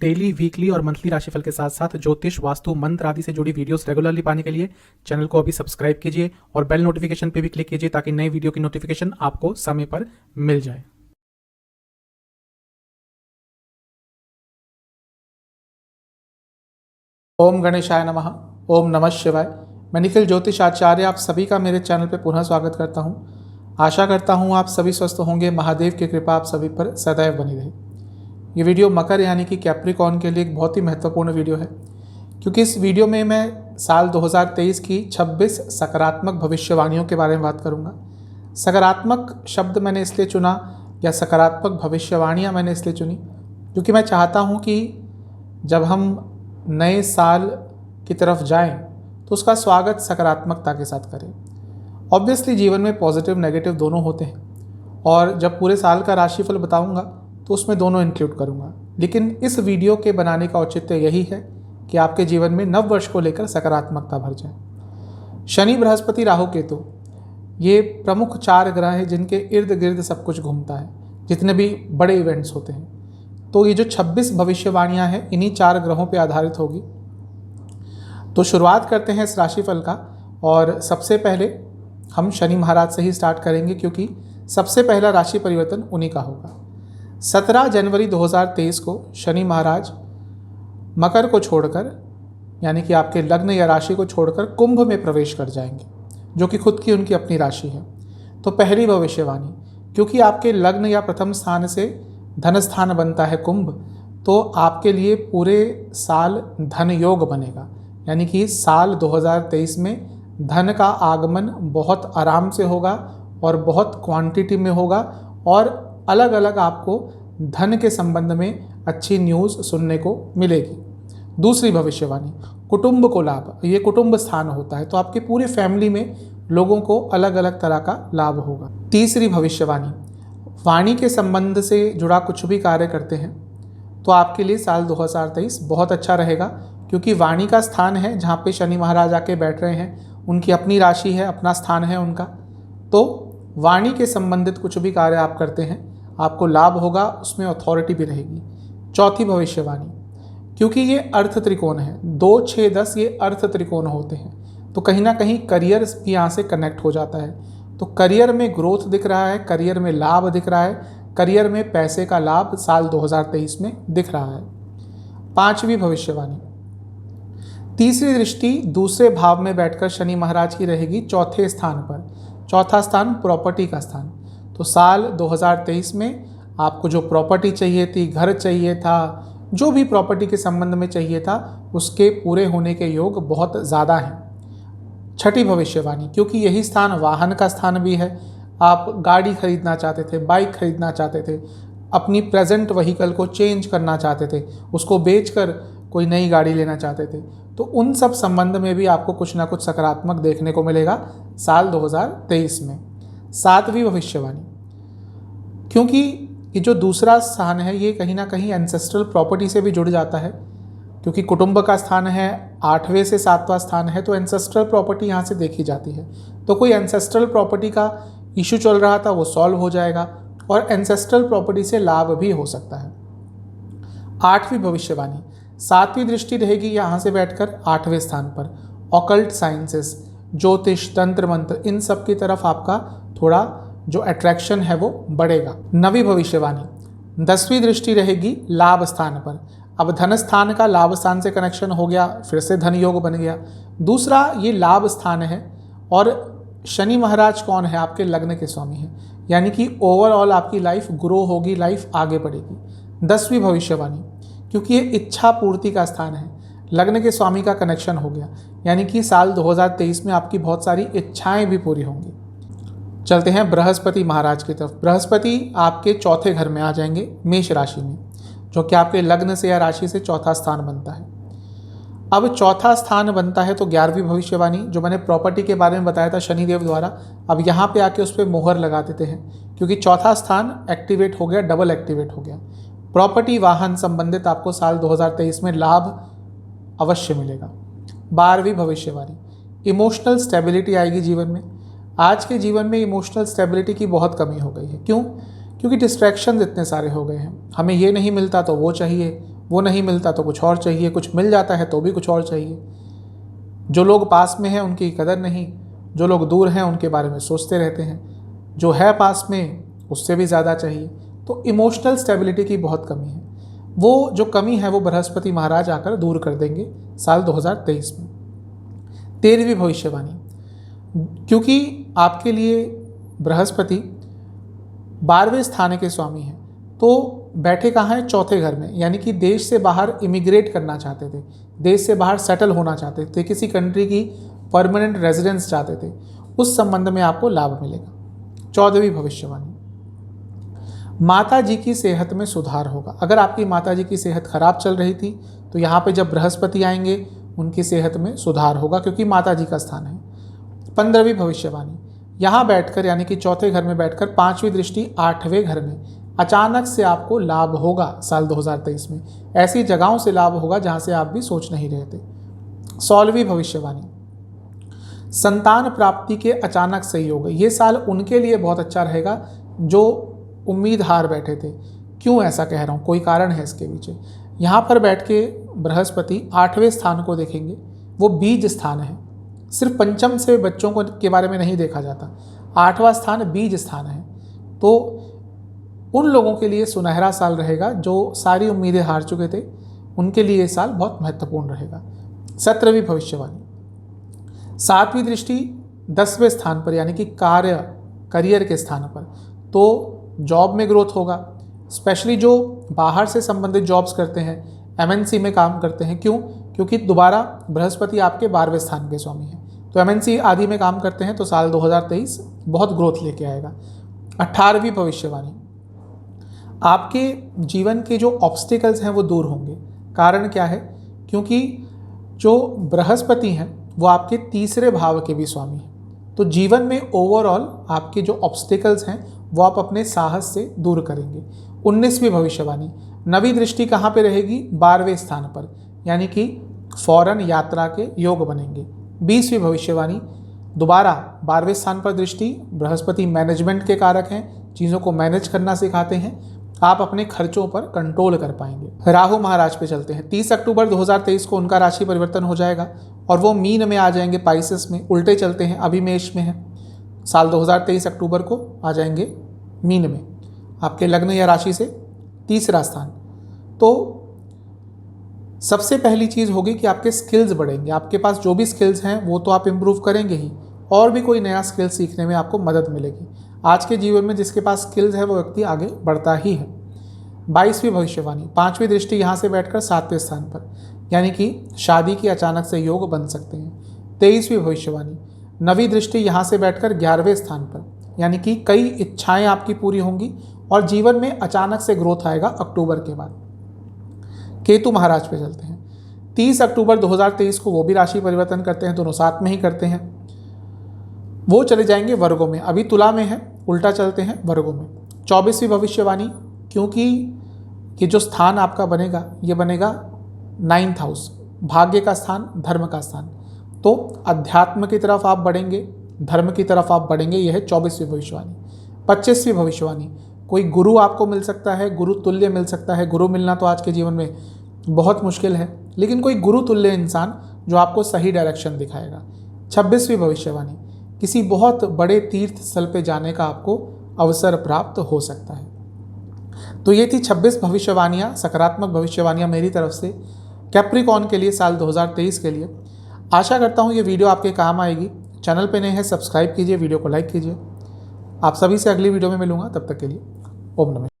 Daily, weekly और monthly राशिफल के साथ साथ ज्योतिष, वास्तु, मंत्र आदि से जुड़ी वीडियोस रेगुलरली पाने के लिए चैनल को अभी सब्सक्राइब कीजिए और बेल नोटिफिकेशन पे भी क्लिक कीजिए ताकि नई वीडियो की नोटिफिकेशन आपको समय पर मिल जाए। ओम गणेशाय नमः। ओम नमः शिवाय। मैं निखिल ज्योतिष आचार्य आप सभी का मेरे चैनल पर पुनः स्वागत करता हूं। आशा करता हूं आप सभी स्वस्थ होंगे। महादेव की कृपा आप सभी पर सदैव बनी रहे। ये वीडियो मकर यानी कि कैप्रिकॉर्न के लिए एक बहुत ही महत्वपूर्ण वीडियो है, क्योंकि इस वीडियो में मैं साल 2023 की 26 सकारात्मक भविष्यवाणियों के बारे में बात करूंगा। सकारात्मक शब्द मैंने इसलिए चुना या सकारात्मक भविष्यवाणियां मैंने इसलिए चुनी क्योंकि मैं चाहता हूं कि जब हम नए साल की तरफ जाएं तो उसका स्वागत सकारात्मकता के साथ करें। ऑब्वियसली जीवन में पॉजिटिव नेगेटिव दोनों होते हैं और जब पूरे साल का राशिफल बताऊंगा तो उसमें दोनों इंक्लूड करूंगा, लेकिन इस वीडियो के बनाने का औचित्य यही है कि आपके जीवन में नव वर्ष को लेकर सकारात्मकता भर जाए। शनि, बृहस्पति, राहु, केतु ये प्रमुख 4 ग्रह हैं जिनके इर्द गिर्द सब कुछ घूमता है, जितने भी बड़े इवेंट्स होते हैं। तो ये जो 26 भविष्यवाणियां हैं इन्हीं 4 ग्रहों पर आधारित होगी। तो शुरुआत करते हैं इस राशिफल का और सबसे पहले हम शनि महाराज से ही स्टार्ट करेंगे, क्योंकि सबसे पहला राशि परिवर्तन उन्हीं का होगा। 17 जनवरी 2023 को शनि महाराज मकर को छोड़कर, यानी कि आपके लग्न या राशि को छोड़कर कुंभ में प्रवेश कर जाएंगे, जो कि खुद की उनकी अपनी राशि है। तो पहली भविष्यवाणी, क्योंकि आपके लग्न या प्रथम स्थान से धन स्थान बनता है कुंभ, तो आपके लिए पूरे साल धन योग बनेगा। यानी कि साल 2023 में धन का आगमन बहुत आराम से होगा और बहुत क्वांटिटी में होगा और अलग अलग आपको धन के संबंध में अच्छी न्यूज़ सुनने को मिलेगी। दूसरी भविष्यवाणी, कुटुंब को लाभ। ये कुटुंब स्थान होता है, तो आपकी पूरी फैमिली में लोगों को अलग अलग तरह का लाभ होगा। तीसरी भविष्यवाणी, वाणी के संबंध से जुड़ा कुछ भी कार्य करते हैं तो आपके लिए साल 2023 बहुत अच्छा रहेगा, क्योंकि वाणी का स्थान है जहाँ पे शनि महाराज आके बैठ रहे हैं, उनकी अपनी राशि है, अपना स्थान है उनका। तो वाणी के संबंधित कुछ भी कार्य आप करते हैं आपको लाभ होगा, उसमें अथॉरिटी भी रहेगी। चौथी भविष्यवाणी, क्योंकि ये अर्थ त्रिकोण है, 2, 6, 10 ये अर्थ त्रिकोण होते हैं, तो कहीं ना कहीं करियर भी यहाँ से कनेक्ट हो जाता है। तो करियर में ग्रोथ दिख रहा है, करियर में लाभ दिख रहा है, करियर में पैसे का लाभ साल 2023 में दिख रहा है। पांचवी भविष्यवाणी, तीसरी दृष्टि दूसरे भाव में बैठकर शनि महाराज की रहेगी चौथे स्थान पर। चौथा स्थान प्रॉपर्टी का स्थान। तो साल 2023 में आपको जो प्रॉपर्टी चाहिए थी, घर चाहिए था, जो भी प्रॉपर्टी के संबंध में चाहिए था, उसके पूरे होने के योग बहुत ज़्यादा हैं। छठी भविष्यवाणी, क्योंकि यही स्थान वाहन का स्थान भी है, आप गाड़ी खरीदना चाहते थे, बाइक खरीदना चाहते थे, अपनी प्रेजेंट व्हीकल को चेंज करना चाहते थे, उसको बेचकर कोई नई गाड़ी लेना चाहते थे, तो उन सब संबंध में भी आपको कुछ ना कुछ सकारात्मक देखने को मिलेगा साल 2023 में। सातवीं भविष्यवाणी, क्योंकि ये जो दूसरा स्थान है ये कहीं ना कहीं एंसेस्ट्रल प्रॉपर्टी से भी जुड़ जाता है, क्योंकि कुटुंब का स्थान है, 8वें से 7वां स्थान है, तो एंसेस्ट्रल प्रॉपर्टी यहाँ से देखी जाती है। तो कोई एंसेस्ट्रल प्रॉपर्टी का इशू चल रहा था वो सॉल्व हो जाएगा और एंसेस्ट्रल प्रॉपर्टी से लाभ भी हो सकता है। 8वीं भविष्यवाणी, 7वीं दृष्टि रहेगी यहाँ से बैठकर 8वें स्थान पर। ऑकल्ट साइंसेस, ज्योतिष, तंत्र मंत्र, इन सब की तरफ आपका थोड़ा जो अट्रैक्शन है वो बढ़ेगा। 9वीं भविष्यवाणी, 10वीं दृष्टि रहेगी लाभ स्थान पर। अब धन स्थान का लाभ स्थान से कनेक्शन हो गया, फिर से धन योग बन गया। दूसरा ये लाभ स्थान है और शनि महाराज कौन है? आपके लग्न के स्वामी हैं, यानी कि ओवरऑल आपकी लाइफ ग्रो होगी, लाइफ आगे बढ़ेगी। 10वीं भविष्यवाणी, क्योंकि ये इच्छा पूर्ति का स्थान है, लग्न के स्वामी का कनेक्शन हो गया, यानी कि साल 2023 में आपकी बहुत सारी इच्छाएं भी पूरी होंगी। चलते हैं बृहस्पति महाराज की तरफ। बृहस्पति आपके चौथे घर में आ जाएंगे, मेष राशि में, जो कि आपके लग्न से या राशि से चौथा स्थान बनता है। अब चौथा स्थान बनता है तो 11वीं भविष्यवाणी, जो मैंने प्रॉपर्टी के बारे में बताया था शनिदेव द्वारा, अब यहाँ पे आके उस पर मोहर लगा देते हैं, क्योंकि चौथा स्थान एक्टिवेट हो गया, डबल एक्टिवेट हो गया। प्रॉपर्टी, वाहन संबंधित आपको साल 2023 में लाभ अवश्य मिलेगा। 12वीं भविष्यवाणी, इमोशनल स्टेबिलिटी आएगी जीवन में। आज के जीवन में इमोशनल स्टेबिलिटी की बहुत कमी हो गई है। क्यों? क्योंकि डिस्ट्रैक्शन इतने सारे हो गए हैं, हमें ये नहीं मिलता तो वो चाहिए, वो नहीं मिलता तो कुछ और चाहिए, कुछ मिल जाता है तो भी कुछ और चाहिए। जो लोग पास में हैं उनकी कदर नहीं, जो लोग दूर हैं उनके बारे में सोचते रहते हैं, जो है पास में उससे भी ज़्यादा चाहिए। तो इमोशनल स्टेबिलिटी की बहुत कमी है। वो जो कमी है वो बृहस्पति महाराज आकर दूर कर देंगे साल 2023 में। 13वीं भविष्यवाणी, क्योंकि आपके लिए बृहस्पति 12वें स्थान के स्वामी हैं, तो बैठे कहाँ हैं? चौथे घर में, यानी कि देश से बाहर इमिग्रेट करना चाहते थे, देश से बाहर सेटल होना चाहते थे, किसी कंट्री की परमानेंट रेजिडेंस चाहते थे, उस संबंध में आपको लाभ मिलेगा। 14वीं भविष्यवाणी, माता जी की सेहत में सुधार होगा। अगर आपकी माता जी की सेहत खराब चल रही थी तो यहाँ पे जब बृहस्पति आएंगे उनकी सेहत में सुधार होगा, क्योंकि माता जी का स्थान है। 15वीं भविष्यवाणी, यहाँ बैठकर यानी कि चौथे घर में बैठकर 5वीं दृष्टि 8वें घर में, अचानक से आपको लाभ होगा साल 2023 में। ऐसी जगहों से लाभ होगा जहाँ से आप भी सोच नहीं रहे थे। 16वीं भविष्यवाणी, संतान प्राप्ति के अचानक सहयोग। ये साल उनके लिए बहुत अच्छा रहेगा जो उम्मीद हार बैठे थे। क्यों ऐसा कह रहा हूँ? कोई कारण है इसके पीछे। यहाँ पर बैठ के बृहस्पति 8वें स्थान को देखेंगे, वो बीज स्थान है। सिर्फ पंचम से बच्चों को के बारे में नहीं देखा जाता, 8वां स्थान बीज स्थान है। तो उन लोगों के लिए सुनहरा साल रहेगा जो सारी उम्मीदें हार चुके थे, उनके लिए ये साल बहुत महत्वपूर्ण रहेगा। 17वीं भविष्यवाणी, 7वीं दृष्टि 10वें स्थान पर यानी कि करियर के स्थान पर, तो जॉब में ग्रोथ होगा। स्पेशली जो बाहर से संबंधित जॉब्स करते हैं, MNC में काम करते हैं। क्यों? क्योंकि दोबारा बृहस्पति आपके 12वें स्थान के स्वामी हैं, तो MNC आदि में काम करते हैं, तो साल 2023 बहुत ग्रोथ लेके आएगा। 18वीं भविष्यवाणी, आपके जीवन के जो ऑब्स्टिकल्स हैं वो दूर होंगे। कारण क्या है? क्योंकि जो बृहस्पति हैं वो आपके 3रे भाव के भी स्वामी हैं, तो जीवन में ओवरऑल आपके जो ऑब्स्टिकल्स हैं वो आप अपने साहस से दूर करेंगे। 19वीं भविष्यवाणी, 9वीं दृष्टि कहाँ पे रहेगी? 12वें स्थान पर, यानी कि फॉरेन यात्रा के योग बनेंगे। 20वीं भविष्यवाणी, दोबारा 12वें स्थान पर दृष्टि। बृहस्पति मैनेजमेंट के कारक हैं, चीज़ों को मैनेज करना सिखाते हैं, आप अपने खर्चों पर कंट्रोल कर पाएंगे। राहु महाराज पे चलते हैं। 30 अक्टूबर 2023 को उनका राशि परिवर्तन हो जाएगा और वो मीन में आ जाएंगे, पाइसेस में। उल्टे चलते हैं, अभी मेष में है, साल 2023 अक्टूबर को आ जाएंगे मीन में, आपके लग्न या राशि से 3रा स्थान। तो सबसे पहली चीज़ होगी कि आपके स्किल्स बढ़ेंगे। आपके पास जो भी स्किल्स हैं वो तो आप इम्प्रूव करेंगे ही, और भी कोई नया स्किल सीखने में आपको मदद मिलेगी। आज के जीवन में जिसके पास स्किल्स है वो व्यक्ति आगे बढ़ता ही है। 22वीं भविष्यवाणी, 5वीं दृष्टि यहाँ से बैठकर 7वें स्थान पर, यानी कि शादी की अचानक से योग बन सकते हैं। 23वीं भविष्यवाणी, 9वीं दृष्टि यहाँ से बैठकर 11वें स्थान पर, यानी कि कई इच्छाएं आपकी पूरी होंगी और जीवन में अचानक से ग्रोथ आएगा अक्टूबर के बाद। केतु महाराज पे चलते हैं। 30 अक्टूबर 2023 को वो भी राशि परिवर्तन करते हैं, दोनों साथ में ही करते हैं। वो चले जाएंगे वर्गों में, अभी तुला में है, उल्टा चलते हैं वर्गों में। 24वीं भविष्यवाणी, क्योंकि ये जो स्थान आपका बनेगा ये बनेगा 9th हाउस, भाग्य का स्थान, धर्म का स्थान, तो अध्यात्म की तरफ आप बढ़ेंगे, धर्म की तरफ आप बढ़ेंगे। यह है 24वीं भविष्यवाणी। 25वीं भविष्यवाणी, कोई गुरु आपको मिल सकता है, गुरु तुल्य मिल सकता है। गुरु मिलना तो आज के जीवन में बहुत मुश्किल है, लेकिन कोई गुरु तुल्य इंसान जो आपको सही डायरेक्शन दिखाएगा। 26वीं भविष्यवाणी, किसी बहुत बड़े तीर्थ स्थल पे जाने का आपको अवसर प्राप्त हो सकता है। तो ये थी 26 भविष्यवाणियाँ, सकारात्मक भविष्यवाणियाँ मेरी तरफ से कैप्रिकॉर्न के लिए साल 2023 के लिए। आशा करता हूँ ये वीडियो आपके काम आएगी। चैनल पे नए हैं, सब्सक्राइब कीजिए, वीडियो को लाइक कीजिए। आप सभी से अगली वीडियो में मिलूंगा, तब तक के लिए ओम नमः।